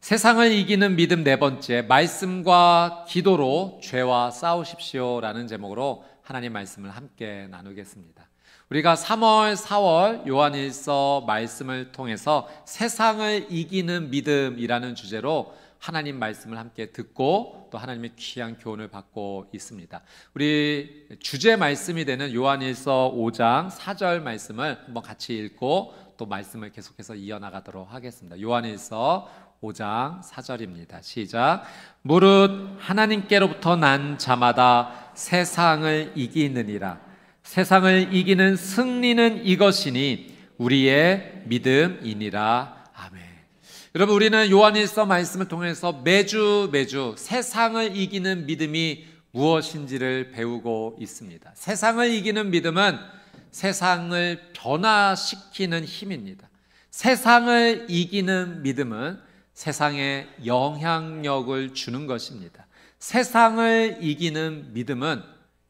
세상을 이기는 믿음 네 번째, 말씀과 기도로 죄와 싸우십시오라는 제목으로 하나님 말씀을 함께 나누겠습니다. 우리가 3월, 4월 요한일서 말씀을 통해서 세상을 이기는 믿음이라는 주제로 하나님 말씀을 함께 듣고 또 하나님의 귀한 교훈을 받고 있습니다. 우리 주제 말씀이 되는 요한일서 5장 4절 말씀을 한번 같이 읽고 또 말씀을 계속해서 이어나가도록 하겠습니다. 요한일서 5장 4절입니다. 시작. 무릇 하나님께로부터 난 자마다 세상을 이기느니라. 세상을 이기는 승리는 이것이니 우리의 믿음이니라. 아멘. 여러분, 우리는 요한일서 말씀을 통해서 매주 세상을 이기는 믿음이 무엇인지를 배우고 있습니다. 세상을 이기는 믿음은 세상을 변화시키는 힘입니다. 세상을 이기는 믿음은 세상에 영향력을 주는 것입니다. 세상을 이기는 믿음은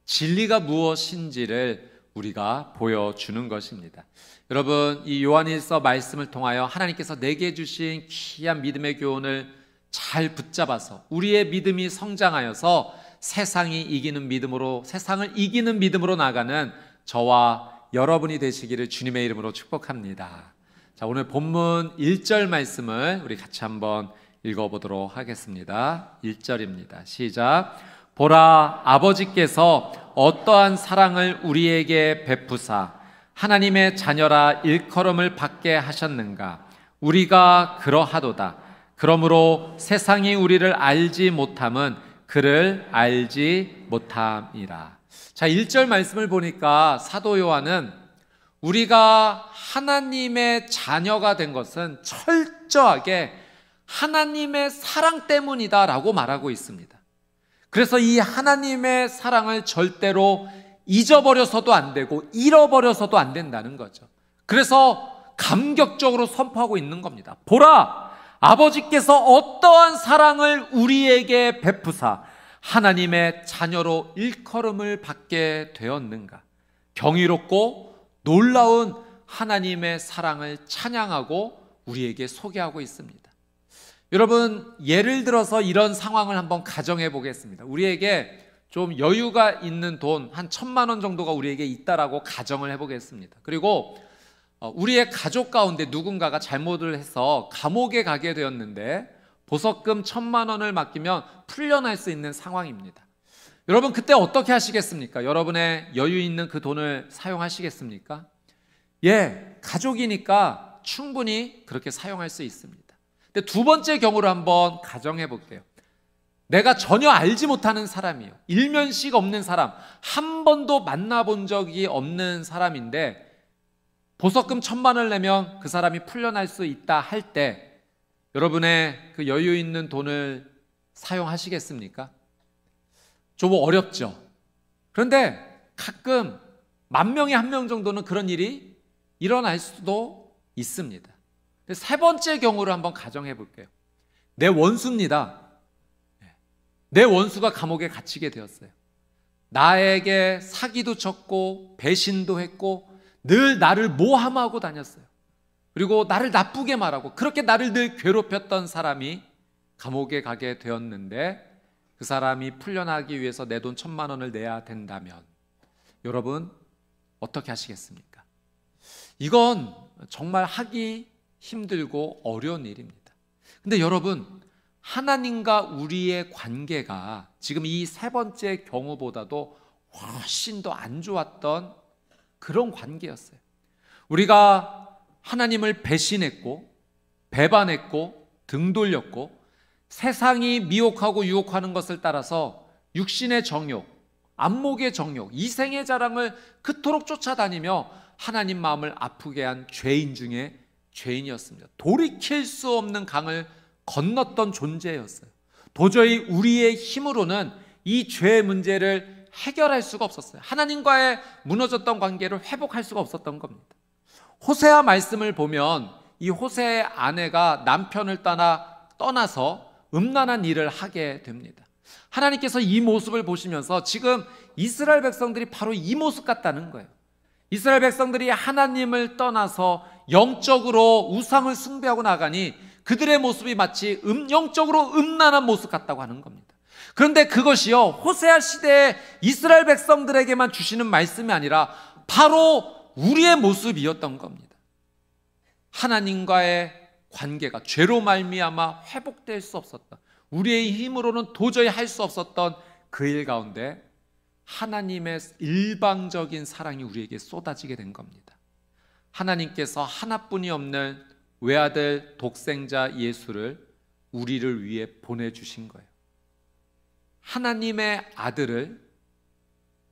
진리가 무엇인지를 우리가 보여주는 것입니다. 여러분, 이 요한일서 말씀을 통하여 하나님께서 내게 주신 귀한 믿음의 교훈을 잘 붙잡아서 우리의 믿음이 성장하여서 세상을 이기는 믿음으로 나가는 저와 여러분이 되시기를 주님의 이름으로 축복합니다. 자, 오늘 본문 1절 말씀을 우리 같이 한번 읽어보도록 하겠습니다. 1절입니다. 시작. 보라, 아버지께서 어떠한 사랑을 우리에게 베푸사 하나님의 자녀라 일컬음을 받게 하셨는가. 우리가 그러하도다. 그러므로 세상이 우리를 알지 못함은 그를 알지 못함이라. 자, 1절 말씀을 보니까 사도 요한은 우리가 하나님의 자녀가 된 것은 철저하게 하나님의 사랑 때문이다 라고 말하고 있습니다. 그래서 이 하나님의 사랑을 절대로 잊어버려서도 안 되고 잃어버려서도 안 된다는 거죠. 그래서 감격적으로 선포하고 있는 겁니다. 보라, 아버지께서 어떠한 사랑을 우리에게 베푸사 하나님의 자녀로 일컬음을 받게 되었는가. 경이롭고 놀라운 하나님의 사랑을 찬양하고 우리에게 소개하고 있습니다. 여러분, 예를 들어서 이런 상황을 한번 가정해 보겠습니다. 우리에게 좀 여유가 있는 돈 한 1,000만 원 정도가 우리에게 있다라고 가정을 해보겠습니다. 그리고 우리의 가족 가운데 누군가가 잘못을 해서 감옥에 가게 되었는데 보석금 1,000만 원을 맡기면 풀려날 수 있는 상황입니다. 여러분, 그때 어떻게 하시겠습니까? 여러분의 여유 있는 그 돈을 사용하시겠습니까? 예, 가족이니까 충분히 그렇게 사용할 수 있습니다. 근데 두 번째 경우를 한번 가정해 볼게요. 내가 전혀 알지 못하는 사람이에요. 일면식 없는 사람, 한 번도 만나본 적이 없는 사람인데 보석금 1,000만 원을 내면 그 사람이 풀려날 수 있다 할 때 여러분의 그 여유 있는 돈을 사용하시겠습니까? 좀 어렵죠. 그런데 가끔 10,000명에 1명 정도는 그런 일이 일어날 수도 있습니다. 세 번째 경우를 한번 가정해 볼게요. 내 원수입니다. 내 원수가 감옥에 갇히게 되었어요. 나에게 사기도 쳤고 배신도 했고 늘 나를 모함하고 다녔어요. 그리고 나를 나쁘게 말하고 그렇게 나를 늘 괴롭혔던 사람이 감옥에 가게 되었는데 그 사람이 풀려나기 위해서 내 돈 1,000만 원을 내야 된다면 여러분 어떻게 하시겠습니까? 이건 정말 하기 힘들고 어려운 일입니다. 근데 여러분, 하나님과 우리의 관계가 지금 이 세 번째 경우보다도 훨씬 더 안 좋았던 그런 관계였어요. 우리가 하나님을 배신했고 배반했고 등 돌렸고 세상이 미혹하고 유혹하는 것을 따라서 육신의 정욕, 안목의 정욕, 이생의 자랑을 그토록 쫓아다니며 하나님 마음을 아프게 한 죄인 중에 죄인이었습니다. 돌이킬 수 없는 강을 건넜던 존재였어요. 도저히 우리의 힘으로는 이 죄의 문제를 해결할 수가 없었어요. 하나님과의 무너졌던 관계를 회복할 수가 없었던 겁니다. 호세아 말씀을 보면 이 호세의 아내가 남편을 떠나서 음란한 일을 하게 됩니다. 하나님께서 이 모습을 보시면서 지금 이스라엘 백성들이 바로 이 모습 같다는 거예요. 이스라엘 백성들이 하나님을 떠나서 영적으로 우상을 숭배하고 나가니 그들의 모습이 마치 영적으로 음란한 모습 같다고 하는 겁니다. 그런데 그것이요, 호세아 시대의 이스라엘 백성들에게만 주시는 말씀이 아니라 바로 우리의 모습이었던 겁니다. 하나님과의 관계가 죄로 말미암아 회복될 수 없었던, 우리의 힘으로는 도저히 할 수 없었던 그 일 가운데 하나님의 일방적인 사랑이 우리에게 쏟아지게 된 겁니다. 하나님께서 하나뿐이 없는 외아들 독생자 예수를 우리를 위해 보내주신 거예요. 하나님의 아들을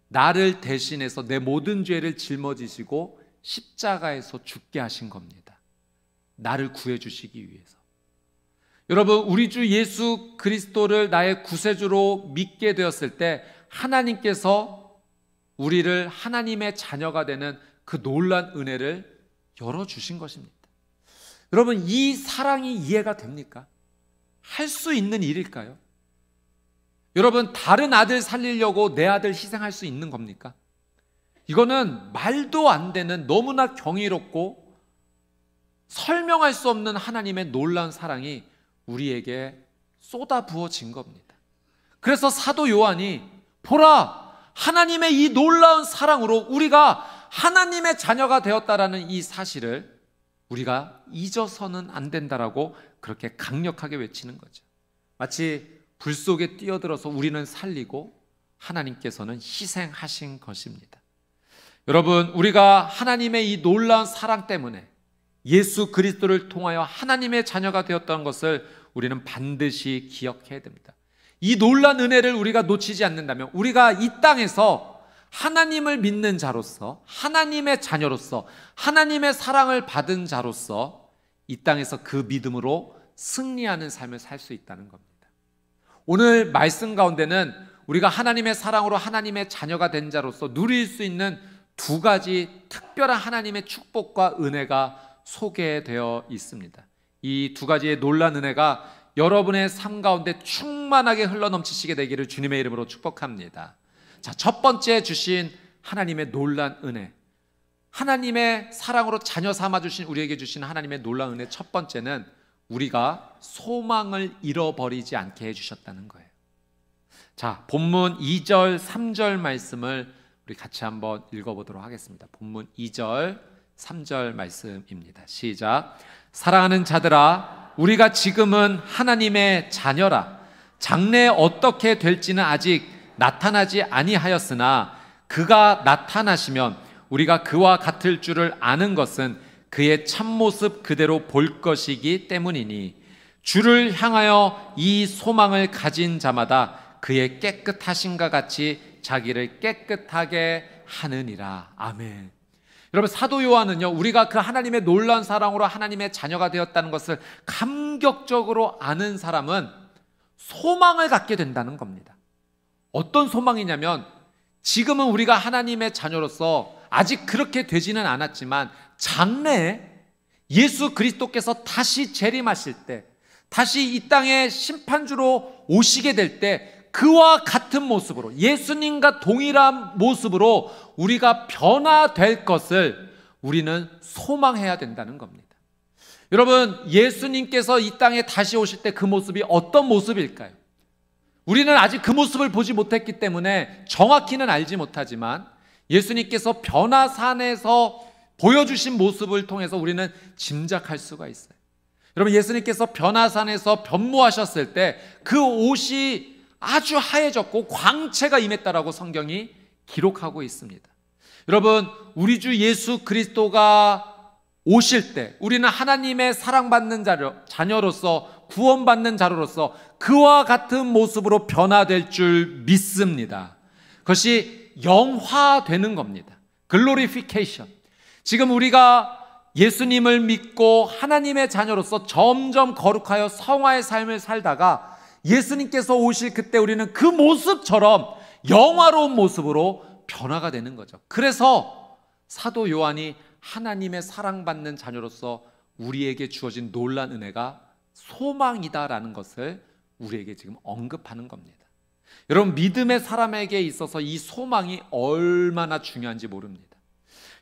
나를 대신해서 내 모든 죄를 짊어지시고 십자가에서 죽게 하신 겁니다. 나를 구해주시기 위해서. 여러분, 우리 주 예수 그리스도를 나의 구세주로 믿게 되었을 때 하나님께서 우리를 하나님의 자녀가 되는 그 놀라운 은혜를 열어주신 것입니다. 여러분, 이 사랑이 이해가 됩니까? 할 수 있는 일일까요? 여러분, 다른 아들 살리려고 내 아들 희생할 수 있는 겁니까? 이거는 말도 안 되는 너무나 경이롭고 설명할 수 없는 하나님의 놀라운 사랑이 우리에게 쏟아 부어진 겁니다. 그래서 사도 요한이 보라, 하나님의 이 놀라운 사랑으로 우리가 하나님의 자녀가 되었다라는 이 사실을 우리가 잊어서는 안 된다라고 그렇게 강력하게 외치는 거죠. 마치 불 속에 뛰어들어서 우리는 살리고 하나님께서는 희생하신 것입니다. 여러분, 우리가 하나님의 이 놀라운 사랑 때문에 예수 그리스도를 통하여 하나님의 자녀가 되었다는 것을 우리는 반드시 기억해야 됩니다. 이 놀라운 은혜를 우리가 놓치지 않는다면 우리가 이 땅에서 하나님을 믿는 자로서, 하나님의 자녀로서, 하나님의 사랑을 받은 자로서 이 땅에서 그 믿음으로 승리하는 삶을 살 수 있다는 겁니다. 오늘 말씀 가운데는 우리가 하나님의 사랑으로 하나님의 자녀가 된 자로서 누릴 수 있는 두 가지 특별한 하나님의 축복과 은혜가 소개되어 있습니다. 이 두 가지의 놀라운 은혜가 여러분의 삶 가운데 충만하게 흘러넘치시게 되기를 주님의 이름으로 축복합니다. 자, 첫 번째 주신 하나님의 놀라운 은혜, 하나님의 사랑으로 자녀 삼아 주신 우리에게 주신 하나님의 놀라운 은혜, 첫 번째는 우리가 소망을 잃어버리지 않게 해주셨다는 거예요. 자, 본문 2절 3절 말씀을 우리 같이 한번 읽어보도록 하겠습니다. 본문 2절 3절 말씀입니다. 시작. 사랑하는 자들아, 우리가 지금은 하나님의 자녀라. 장래에 어떻게 될지는 아직 나타나지 아니하였으나 그가 나타나시면 우리가 그와 같을 줄을 아는 것은 그의 참모습 그대로 볼 것이기 때문이니 주를 향하여 이 소망을 가진 자마다 그의 깨끗하심과 같이 자기를 깨끗하게 하느니라. 아멘. 여러분, 사도 요한은요, 우리가 그 하나님의 놀라운 사랑으로 하나님의 자녀가 되었다는 것을 감격적으로 아는 사람은 소망을 갖게 된다는 겁니다. 어떤 소망이냐면, 지금은 우리가 하나님의 자녀로서 아직 그렇게 되지는 않았지만 장래에 예수 그리스도께서 다시 재림하실 때, 다시 이 땅에 심판주로 오시게 될 때 그와 같은 모습으로, 예수님과 동일한 모습으로 우리가 변화될 것을 우리는 소망해야 된다는 겁니다. 여러분, 예수님께서 이 땅에 다시 오실 때 그 모습이 어떤 모습일까요? 우리는 아직 그 모습을 보지 못했기 때문에 정확히는 알지 못하지만 예수님께서 변화산에서 보여주신 모습을 통해서 우리는 짐작할 수가 있어요. 여러분, 예수님께서 변화산에서 변모하셨을 때 그 옷이 아주 하얘졌고 광채가 임했다라고 성경이 기록하고 있습니다. 여러분, 우리 주 예수 그리스도가 오실 때 우리는 하나님의 사랑받는 자녀로서, 구원받는 자로서 그와 같은 모습으로 변화될 줄 믿습니다. 그것이 영화되는 겁니다. 글로리피케이션. 지금 우리가 예수님을 믿고 하나님의 자녀로서 점점 거룩하여 성화의 삶을 살다가 예수님께서 오실 그때 우리는 그 모습처럼 영화로운 모습으로 변화가 되는 거죠. 그래서 사도 요한이 하나님의 사랑받는 자녀로서 우리에게 주어진 놀라운 은혜가 소망이다라는 것을 우리에게 지금 언급하는 겁니다. 여러분, 믿음의 사람에게 있어서 이 소망이 얼마나 중요한지 모릅니다.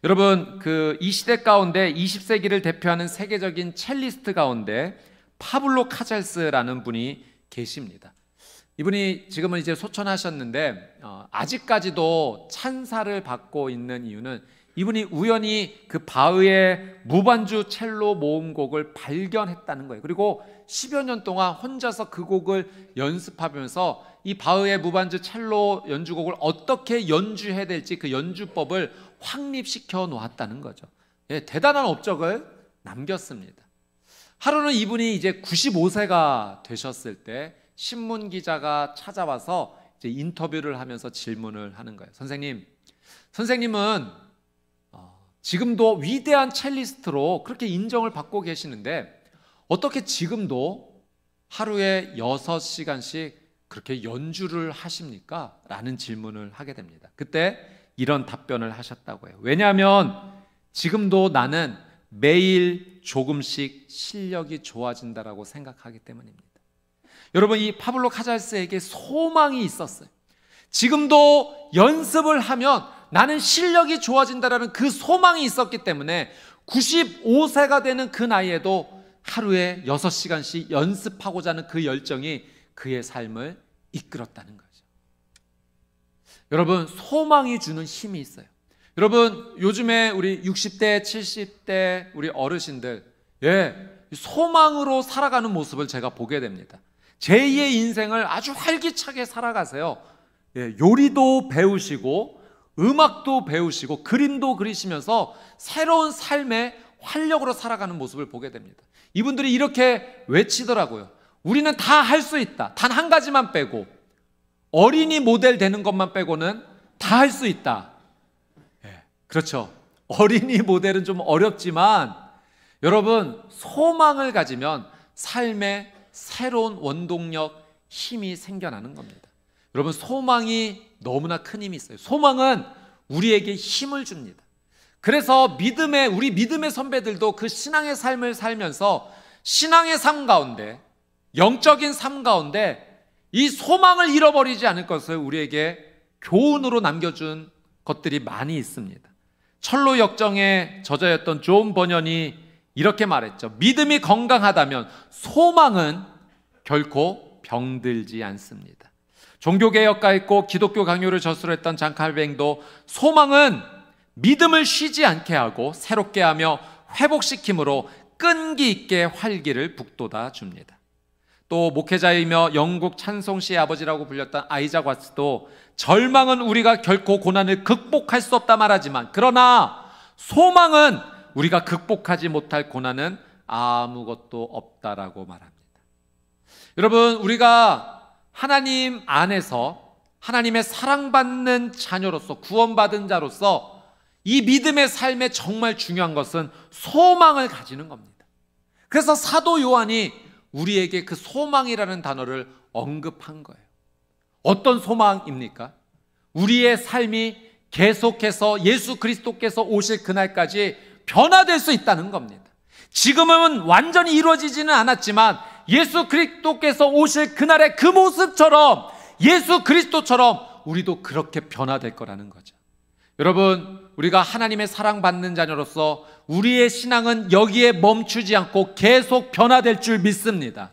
여러분, 이 시대 가운데 20세기를 대표하는 세계적인 첼리스트 가운데 파블로 카잘스라는 분이 계십니다. 이분이 지금은 이제 소천하셨는데 아직까지도 찬사를 받고 있는 이유는 이분이 우연히 그 바흐의 무반주 첼로 모음곡을 발견했다는 거예요. 그리고 10여 년 동안 혼자서 그 곡을 연습하면서 이 바흐의 무반주 첼로 연주곡을 어떻게 연주해야 될지 그 연주법을 확립시켜 놓았다는 거죠. 예, 대단한 업적을 남겼습니다. 하루는 이분이 이제 95세가 되셨을 때 신문 기자가 찾아와서 이제 인터뷰를 하면서 질문을 하는 거예요. 선생님은 지금도 위대한 첼리스트로 그렇게 인정을 받고 계시는데 어떻게 지금도 하루에 6시간씩 그렇게 연주를 하십니까? 라는 질문을 하게 됩니다. 그때 이런 답변을 하셨다고 해요. 왜냐하면 지금도 나는 매일 조금씩 실력이 좋아진다라고 생각하기 때문입니다. 여러분, 이 파블로 카잘스에게 소망이 있었어요. 지금도 연습을 하면 나는 실력이 좋아진다라는 그 소망이 있었기 때문에 95세가 되는 그 나이에도 하루에 6시간씩 연습하고자 하는 그 열정이 그의 삶을 이끌었다는 거죠. 여러분, 소망이 주는 힘이 있어요. 여러분, 요즘에 우리 60대, 70대 우리 어르신들, 소망으로 살아가는 모습을 제가 보게 됩니다. 제2의 인생을 아주 활기차게 살아가세요. 요리도 배우시고 음악도 배우시고 그림도 그리시면서 새로운 삶의 활력으로 살아가는 모습을 보게 됩니다. 이분들이 이렇게 외치더라고요. 우리는 다 할 수 있다. 단 한 가지만 빼고, 어린이 모델 되는 것만 빼고는 다 할 수 있다. 그렇죠. 어린이 모델은 좀 어렵지만 여러분, 소망을 가지면 삶에 새로운 원동력, 힘이 생겨나는 겁니다. 여러분, 소망이 너무나 큰 힘이 있어요. 소망은 우리에게 힘을 줍니다. 그래서 우리 믿음의 선배들도 그 신앙의 삶을 살면서 신앙의 삶 가운데, 영적인 삶 가운데 이 소망을 잃어버리지 않을 것을 우리에게 교훈으로 남겨준 것들이 많이 있습니다. 철로 역정의 저자였던 존 버년이 이렇게 말했죠. 믿음이 건강하다면 소망은 결코 병들지 않습니다. 종교개혁가 있고 기독교 강요를 저술했던 장 칼뱅도 소망은 믿음을 쉬지 않게 하고 새롭게 하며 회복시킴으로 끈기 있게 활기를 북돋아 줍니다. 또 목회자이며 영국 찬송시의 아버지라고 불렸던 아이작 와트도 절망은 우리가 결코 고난을 극복할 수 없다 말하지만 그러나 소망은 우리가 극복하지 못할 고난은 아무것도 없다라고 말합니다. 여러분, 우리가 하나님 안에서 하나님의 사랑받는 자녀로서 구원받은 자로서 이 믿음의 삶에 정말 중요한 것은 소망을 가지는 겁니다. 그래서 사도 요한이 우리에게 그 소망이라는 단어를 언급한 거예요. 어떤 소망입니까? 우리의 삶이 계속해서 예수 그리스도께서 오실 그날까지 변화될 수 있다는 겁니다. 지금은 완전히 이루어지지는 않았지만 예수 그리스도께서 오실 그날의 그 모습처럼, 예수 그리스도처럼 우리도 그렇게 변화될 거라는 거죠. 여러분, 우리가 하나님의 사랑받는 자녀로서 우리의 신앙은 여기에 멈추지 않고 계속 변화될 줄 믿습니다.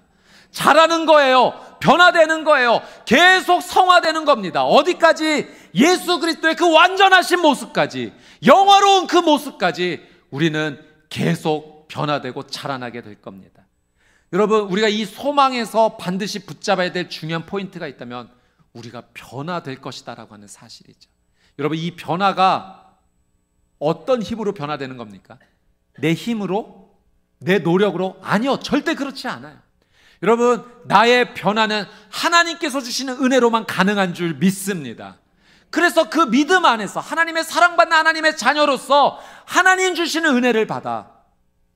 자라는 거예요. 변화되는 거예요. 계속 성화되는 겁니다. 어디까지? 예수 그리스도의 그 완전하신 모습까지, 영화로운 그 모습까지 우리는 계속 변화되고 자라나게 될 겁니다. 여러분, 우리가 이 소망에서 반드시 붙잡아야 될 중요한 포인트가 있다면 우리가 변화될 것이다 라고 하는 사실이죠. 여러분, 이 변화가 어떤 힘으로 변화되는 겁니까? 내 힘으로? 내 노력으로? 아니요, 절대 그렇지 않아요. 여러분, 나의 변화는 하나님께서 주시는 은혜로만 가능한 줄 믿습니다. 그래서 그 믿음 안에서 하나님의 사랑받는 하나님의 자녀로서 하나님 주시는 은혜를 받아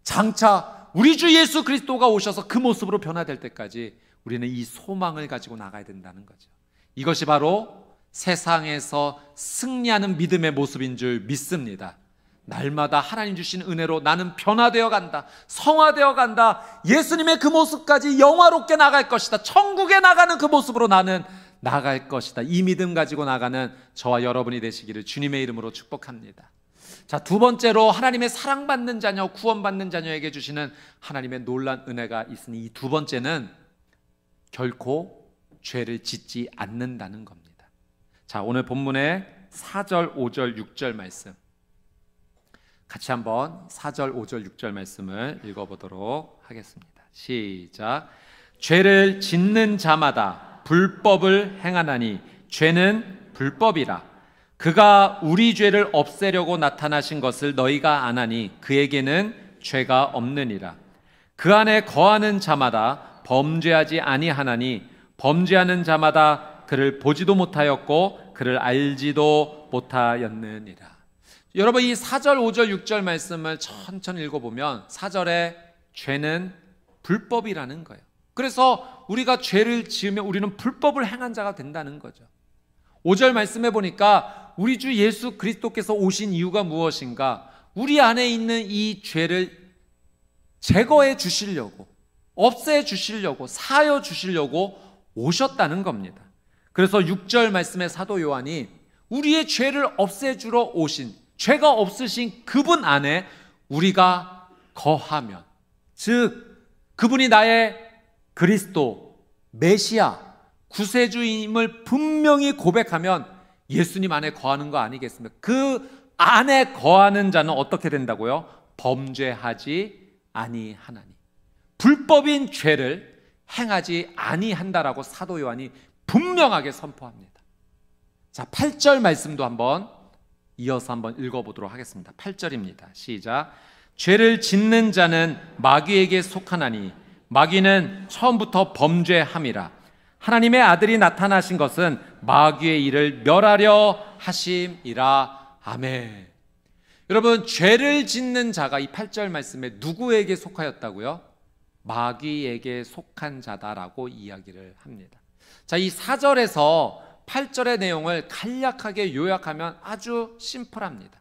장차 우리 주 예수 그리스도가 오셔서 그 모습으로 변화될 때까지 우리는 이 소망을 가지고 나가야 된다는 거죠. 이것이 바로 세상에서 승리하는 믿음의 모습인 줄 믿습니다. 날마다 하나님 주신 은혜로 나는 변화되어 간다, 성화되어 간다, 예수님의 그 모습까지 영화롭게 나갈 것이다, 천국에 나가는 그 모습으로 나는 나갈 것이다. 이 믿음 가지고 나가는 저와 여러분이 되시기를 주님의 이름으로 축복합니다. 자, 두 번째로 하나님의 사랑받는 자녀, 구원받는 자녀에게 주시는 하나님의 놀란 은혜가 있으니 이 두 번째는 결코 죄를 짓지 않는다는 겁니다. 자, 오늘 본문의 4절, 5절, 6절 말씀 같이 한번 4절, 5절, 6절 말씀을 읽어보도록 하겠습니다. 시작. 죄를 짓는 자마다 불법을 행하나니 죄는 불법이라. 그가 우리 죄를 없애려고 나타나신 것을 너희가 아나니 그에게는 죄가 없느니라. 그 안에 거하는 자마다 범죄하지 아니하나니 범죄하는 자마다 그를 보지도 못하였고 그를 알지도 못하였느니라. 여러분, 이 4절, 5절, 6절 말씀을 천천히 읽어보면 4절에 죄는 불법이라는 거예요. 그래서 우리가 죄를 지으면 우리는 불법을 행한 자가 된다는 거죠. 5절 말씀해 보니까 우리 주 예수 그리스도께서 오신 이유가 무엇인가? 우리 안에 있는 이 죄를 제거해 주시려고, 없애 주시려고, 사하여 주시려고 오셨다는 겁니다. 그래서 6절 말씀에 사도 요한이 우리의 죄를 없애주러 오신, 죄가 없으신 그분 안에 우리가 거하면, 즉 그분이 나의 그리스도, 메시아, 구세주임을 분명히 고백하면 예수님 안에 거하는 거 아니겠습니까? 그 안에 거하는 자는 어떻게 된다고요? 범죄하지 아니하나니, 불법인 죄를 행하지 아니한다라고 사도 요한이 분명하게 선포합니다. 자, 8절 말씀도 한번 이어서 한번 읽어보도록 하겠습니다. 8절입니다. 시작. 죄를 짓는 자는 마귀에게 속하나니 마귀는 처음부터 범죄함이라. 하나님의 아들이 나타나신 것은 마귀의 일을 멸하려 하심이라. 아멘. 여러분, 죄를 짓는 자가 이 8절 말씀에 누구에게 속하였다고요? 마귀에게 속한 자다라고 이야기를 합니다. 자, 이 4절에서 8절의 내용을 간략하게 요약하면 아주 심플합니다.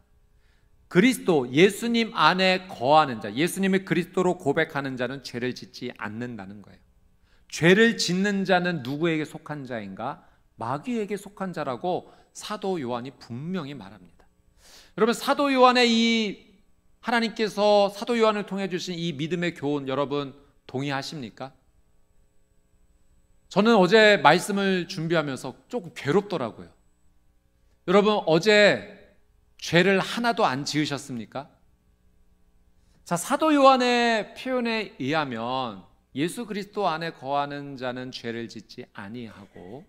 그리스도, 예수님 안에 거하는 자, 예수님을 그리스도로 고백하는 자는 죄를 짓지 않는다는 거예요. 죄를 짓는 자는 누구에게 속한 자인가? 마귀에게 속한 자라고 사도 요한이 분명히 말합니다. 여러분, 사도 요한의 이 하나님께서 사도 요한을 통해 주신 이 믿음의 교훈, 여러분 동의하십니까? 저는 어제 말씀을 준비하면서 조금 괴롭더라고요. 여러분, 어제 죄를 하나도 안 지으셨습니까? 자, 사도 요한의 표현에 의하면 예수 그리스도 안에 거하는 자는 죄를 짓지 아니하고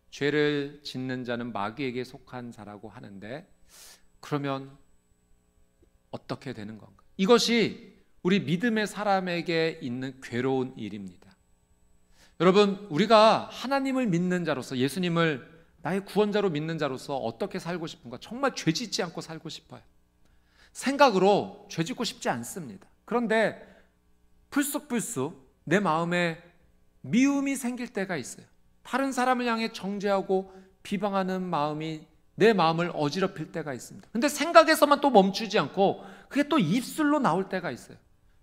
죄를 짓는 자는 마귀에게 속한 자라고 하는데, 그러면 어떻게 되는 건가? 이것이 우리 믿음의 사람에게 있는 괴로운 일입니다. 여러분, 우리가 하나님을 믿는 자로서, 예수님을 나의 구원자로 믿는 자로서 어떻게 살고 싶은가? 정말 죄 짓지 않고 살고 싶어요. 생각으로 죄 짓고 싶지 않습니다. 그런데 불쑥불쑥 내 마음에 미움이 생길 때가 있어요. 다른 사람을 향해 정죄하고 비방하는 마음이 내 마음을 어지럽힐 때가 있습니다. 근데 생각에서만 또 멈추지 않고 그게 또 입술로 나올 때가 있어요.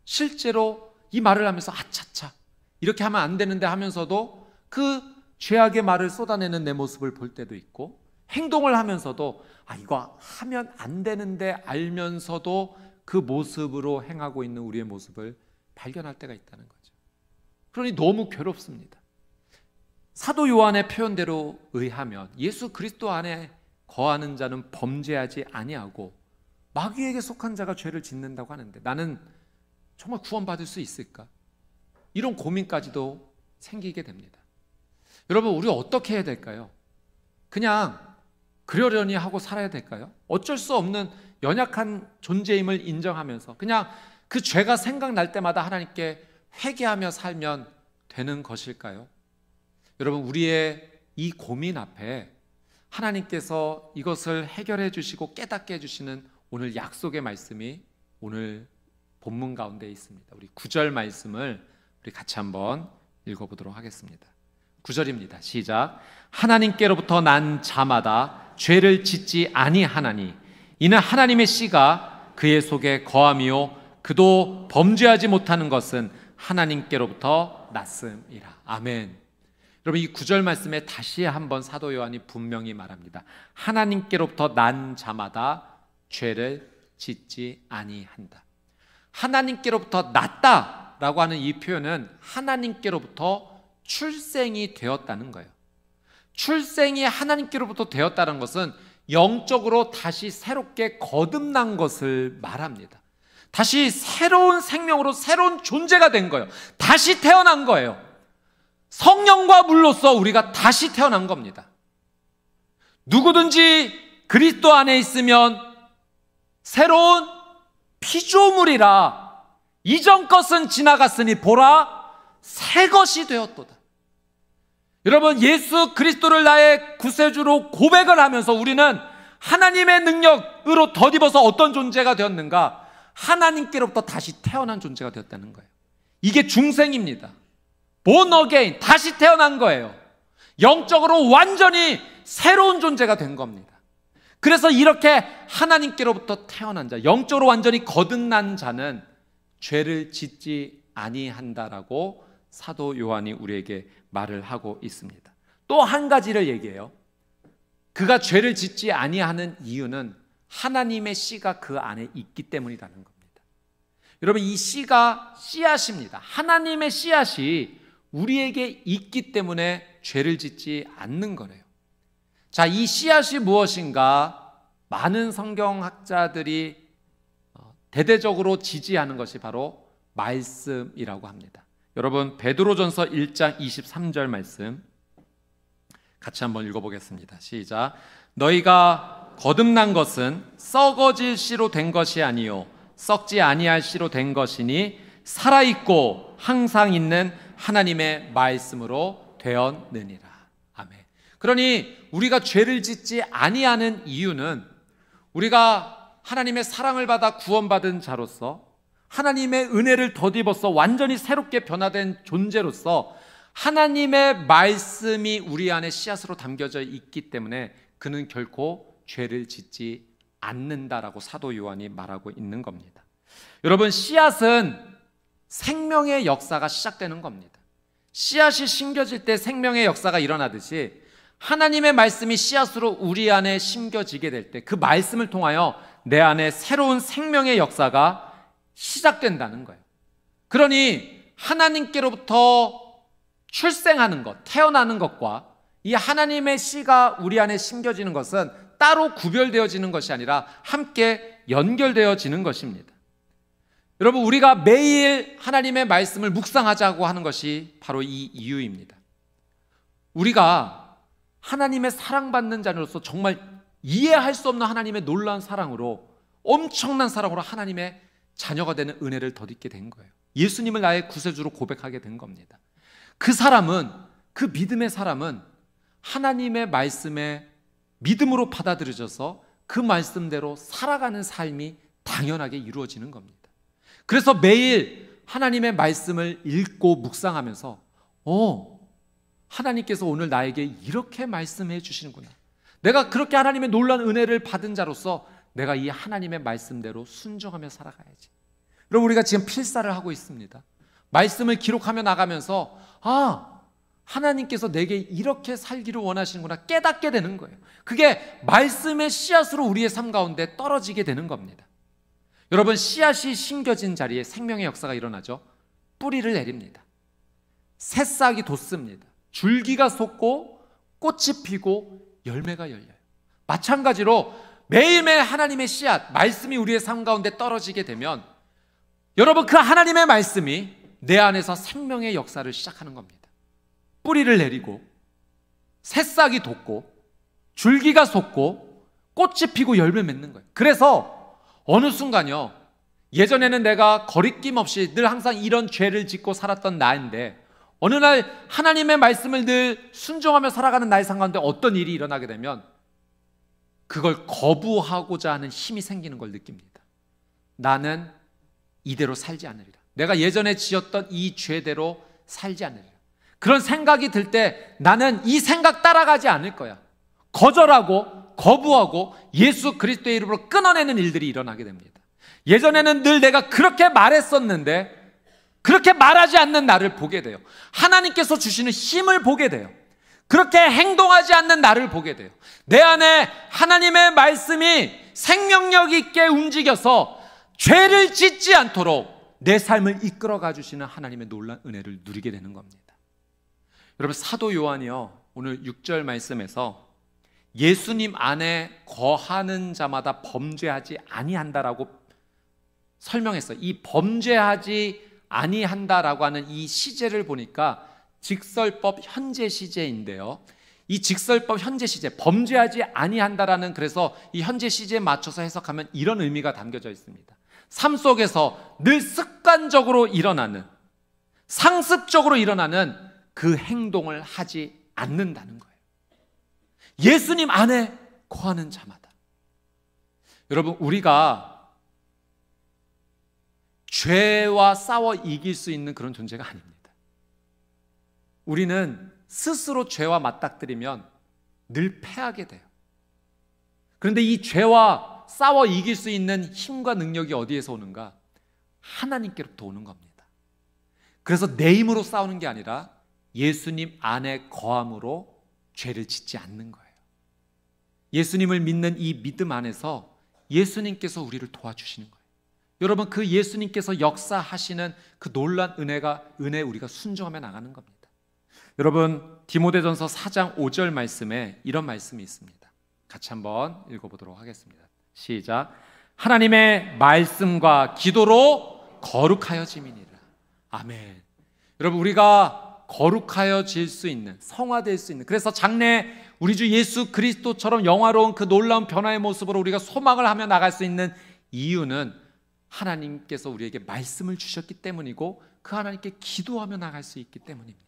실제로 이 말을 하면서 아차차 이렇게 하면 안 되는데 하면서도 그 죄악의 말을 쏟아내는 내 모습을 볼 때도 있고, 행동을 하면서도 이거 하면 안 되는데 알면서도 그 모습으로 행하고 있는 우리의 모습을 발견할 때가 있다는 거죠. 그러니 너무 괴롭습니다. 사도 요한의 표현대로 의하면 예수 그리스도 안에 거하는 자는 범죄하지 아니하고 마귀에게 속한 자가 죄를 짓는다고 하는데, 나는 정말 구원받을 수 있을까? 이런 고민까지도 생기게 됩니다. 여러분, 우리 어떻게 해야 될까요? 그냥 그러려니 하고 살아야 될까요? 어쩔 수 없는 연약한 존재임을 인정하면서 그냥 그 죄가 생각날 때마다 하나님께 회개하며 살면 되는 것일까요? 여러분, 우리의 이 고민 앞에 하나님께서 이것을 해결해 주시고 깨닫게 해주시는 오늘 약속의 말씀이 오늘 본문 가운데 있습니다. 우리 9절 말씀을 우리 같이 한번 읽어보도록 하겠습니다. 9절입니다. 시작. 하나님께로부터 난 자마다 죄를 짓지 아니하나니 이는 하나님의 씨가 그의 속에 거함이요 그도 범죄하지 못하는 것은 하나님께로부터 났음이라. 아멘. 여러분, 이 9절 말씀에 다시 한번 사도 요한이 분명히 말합니다. 하나님께로부터 난 자마다 죄를 짓지 아니한다. 하나님께로부터 났다라고 하는 이 표현은 하나님께로부터 출생이 되었다는 거예요. 출생이 하나님께로부터 되었다는 것은 영적으로 다시 새롭게 거듭난 것을 말합니다. 다시 새로운 생명으로 새로운 존재가 된 거예요. 다시 태어난 거예요. 성령과 물로써 우리가 다시 태어난 겁니다. 누구든지 그리스도 안에 있으면 새로운 피조물이라 이전 것은 지나갔으니 보라 새 것이 되었도다. 여러분, 예수 그리스도를 나의 구세주로 고백을 하면서 우리는 하나님의 능력으로 덧입어서 어떤 존재가 되었는가? 하나님께로부터 다시 태어난 존재가 되었다는 거예요. 이게 중생입니다. born again, 다시 태어난 거예요. 영적으로 완전히 새로운 존재가 된 겁니다. 그래서 이렇게 하나님께로부터 태어난 자, 영적으로 완전히 거듭난 자는 죄를 짓지 아니한다라고 사도 요한이 우리에게 말을 하고 있습니다. 또 한 가지를 얘기해요. 그가 죄를 짓지 아니하는 이유는 하나님의 씨가 그 안에 있기 때문이라는 겁니다. 여러분, 이 씨가 씨앗입니다. 하나님의 씨앗이 우리에게 있기 때문에 죄를 짓지 않는 거래요. 자, 이 씨앗이 무엇인가? 많은 성경학자들이 대대적으로 지지하는 것이 바로 말씀이라고 합니다. 여러분, 베드로전서 1장 23절 말씀 같이 한번 읽어보겠습니다. 시작. 너희가 거듭난 것은 썩어질 씨로 된 것이 아니요 썩지 아니할 씨로 된 것이니 살아있고 항상 있는 하나님의 말씀으로 되었느니라. 아멘. 그러니 우리가 죄를 짓지 아니하는 이유는 우리가 하나님의 사랑을 받아 구원받은 자로서 하나님의 은혜를 덧입어서 완전히 새롭게 변화된 존재로서 하나님의 말씀이 우리 안에 씨앗으로 담겨져 있기 때문에 그는 결코 죄를 짓지 않는다라고 사도 요한이 말하고 있는 겁니다. 여러분, 씨앗은 생명의 역사가 시작되는 겁니다. 씨앗이 심겨질 때 생명의 역사가 일어나듯이 하나님의 말씀이 씨앗으로 우리 안에 심겨지게 될 때 그 말씀을 통하여 내 안에 새로운 생명의 역사가 시작된다는 거예요. 그러니 하나님께로부터 출생하는 것, 태어나는 것과 이 하나님의 씨가 우리 안에 심겨지는 것은 따로 구별되어지는 것이 아니라 함께 연결되어지는 것입니다. 여러분, 우리가 매일 하나님의 말씀을 묵상하자고 하는 것이 바로 이 이유입니다. 우리가 하나님의 사랑받는 자로서 정말 이해할 수 없는 하나님의 놀라운 사랑으로, 엄청난 사랑으로 하나님의 자녀가 되는 은혜를 덧입게 된 거예요. 예수님을 나의 구세주로 고백하게 된 겁니다. 그 사람은, 그 믿음의 사람은 하나님의 말씀에 믿음으로 받아들여져서 그 말씀대로 살아가는 삶이 당연하게 이루어지는 겁니다. 그래서 매일 하나님의 말씀을 읽고 묵상하면서 하나님께서 오늘 나에게 이렇게 말씀해 주시는구나. 내가 그렇게 하나님의 놀라운 은혜를 받은 자로서 내가 이 하나님의 말씀대로 순종하며 살아가야지. 여러분, 우리가 지금 필사를 하고 있습니다. 말씀을 기록하며 나가면서 하나님께서 내게 이렇게 살기를 원하시는구나 깨닫게 되는 거예요. 그게 말씀의 씨앗으로 우리의 삶 가운데 떨어지게 되는 겁니다. 여러분, 씨앗이 심겨진 자리에 생명의 역사가 일어나죠. 뿌리를 내립니다. 새싹이 돋습니다. 줄기가 솟고 꽃이 피고 열매가 열려요. 마찬가지로 매일매일 하나님의 씨앗, 말씀이 우리의 삶 가운데 떨어지게 되면 여러분, 그 하나님의 말씀이 내 안에서 생명의 역사를 시작하는 겁니다. 뿌리를 내리고 새싹이 돋고 줄기가 솟고 꽃이 피고 열매 맺는 거예요. 그래서 어느 순간요, 예전에는 내가 거리낌 없이 늘 항상 이런 죄를 짓고 살았던 나인데 어느 날 하나님의 말씀을 늘 순종하며 살아가는 나의 삶 가운데 어떤 일이 일어나게 되면 그걸 거부하고자 하는 힘이 생기는 걸 느낍니다. 나는 이대로 살지 않으리라. 내가 예전에 지었던 이 죄대로 살지 않으리라. 그런 생각이 들 때 나는 이 생각 따라가지 않을 거야. 거절하고 거부하고 예수 그리스도의 이름으로 끊어내는 일들이 일어나게 됩니다. 예전에는 늘 내가 그렇게 말했었는데 그렇게 말하지 않는 나를 보게 돼요. 하나님께서 주시는 힘을 보게 돼요. 그렇게 행동하지 않는 나를 보게 돼요. 내 안에 하나님의 말씀이 생명력 있게 움직여서 죄를 짓지 않도록 내 삶을 이끌어가 주시는 하나님의 놀라운 은혜를 누리게 되는 겁니다. 여러분, 사도 요한이요, 오늘 6절 말씀에서 예수님 안에 거하는 자마다 범죄하지 아니한다라고 설명했어요. 이 범죄하지 아니한다라고 하는 이 시제를 보니까 직설법 현재 시제인데요, 이 직설법 현재 시제, 범죄하지 아니한다라는, 그래서 이 현재 시제에 맞춰서 해석하면 이런 의미가 담겨져 있습니다. 삶 속에서 늘 습관적으로 일어나는, 상습적으로 일어나는 그 행동을 하지 않는다는 거예요. 예수님 안에 거하는 자마다. 여러분, 우리가 죄와 싸워 이길 수 있는 그런 존재가 아닙니다. 우리는 스스로 죄와 맞닥뜨리면 늘 패하게 돼요. 그런데 이 죄와 싸워 이길 수 있는 힘과 능력이 어디에서 오는가? 하나님께로부터 오는 겁니다. 그래서 내 힘으로 싸우는 게 아니라 예수님 안에 거함으로 죄를 짓지 않는 거예요. 예수님을 믿는 이 믿음 안에서 예수님께서 우리를 도와주시는 거예요. 여러분, 그 예수님께서 역사하시는 그 놀라운 은혜 우리가 순종하며 나가는 겁니다. 여러분, 디모데전서 4장 5절 말씀에 이런 말씀이 있습니다. 같이 한번 읽어보도록 하겠습니다. 시작. 하나님의 말씀과 기도로 거룩하여짐이니라. 아멘. 여러분, 우리가 거룩하여질 수 있는, 성화될 수 있는, 그래서 장래 우리 주 예수 그리스도처럼 영화로운 그 놀라운 변화의 모습으로 우리가 소망을 하며 나갈 수 있는 이유는 하나님께서 우리에게 말씀을 주셨기 때문이고, 그 하나님께 기도하며 나갈 수 있기 때문입니다.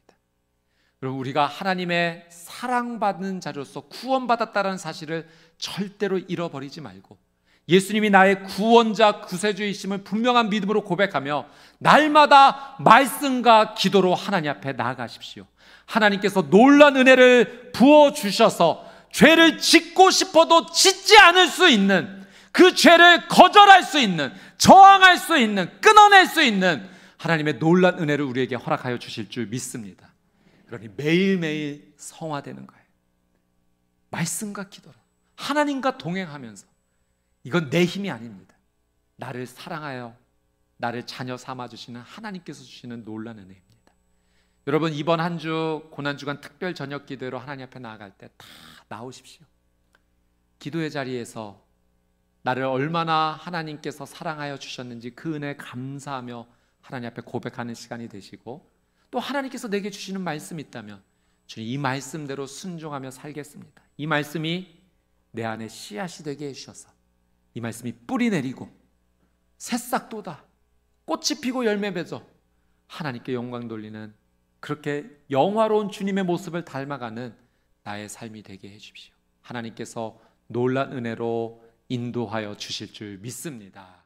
여러분, 우리가 하나님의 사랑받는 자로서 구원받았다는 사실을 절대로 잃어버리지 말고, 예수님이 나의 구원자 구세주이심을 분명한 믿음으로 고백하며 날마다 말씀과 기도로 하나님 앞에 나아가십시오. 하나님께서 놀라운 은혜를 부어주셔서 죄를 짓고 싶어도 짓지 않을 수 있는, 그 죄를 거절할 수 있는, 저항할 수 있는, 끊어낼 수 있는 하나님의 놀라운 은혜를 우리에게 허락하여 주실 줄 믿습니다. 그러니 매일매일 성화되는 거예요. 말씀과 기도로 하나님과 동행하면서. 이건 내 힘이 아닙니다. 나를 사랑하여 나를 자녀 삼아주시는 하나님께서 주시는 놀라운 은혜입니다. 여러분, 이번 한 주 고난주간 특별 저녁 기도로 하나님 앞에 나아갈 때 다 나오십시오. 기도의 자리에서 나를 얼마나 하나님께서 사랑하여 주셨는지 그 은혜에 감사하며 하나님 앞에 고백하는 시간이 되시고, 또 하나님께서 내게 주시는 말씀이 있다면 주님, 이 말씀대로 순종하며 살겠습니다. 이 말씀이 내 안에 씨앗이 되게 해주셔서 이 말씀이 뿌리 내리고 새싹 돋아 꽃이 피고 열매 맺어 하나님께 영광 돌리는, 그렇게 영화로운 주님의 모습을 닮아가는 나의 삶이 되게 해주십시오. 하나님께서 놀라운 은혜로 인도하여 주실 줄 믿습니다.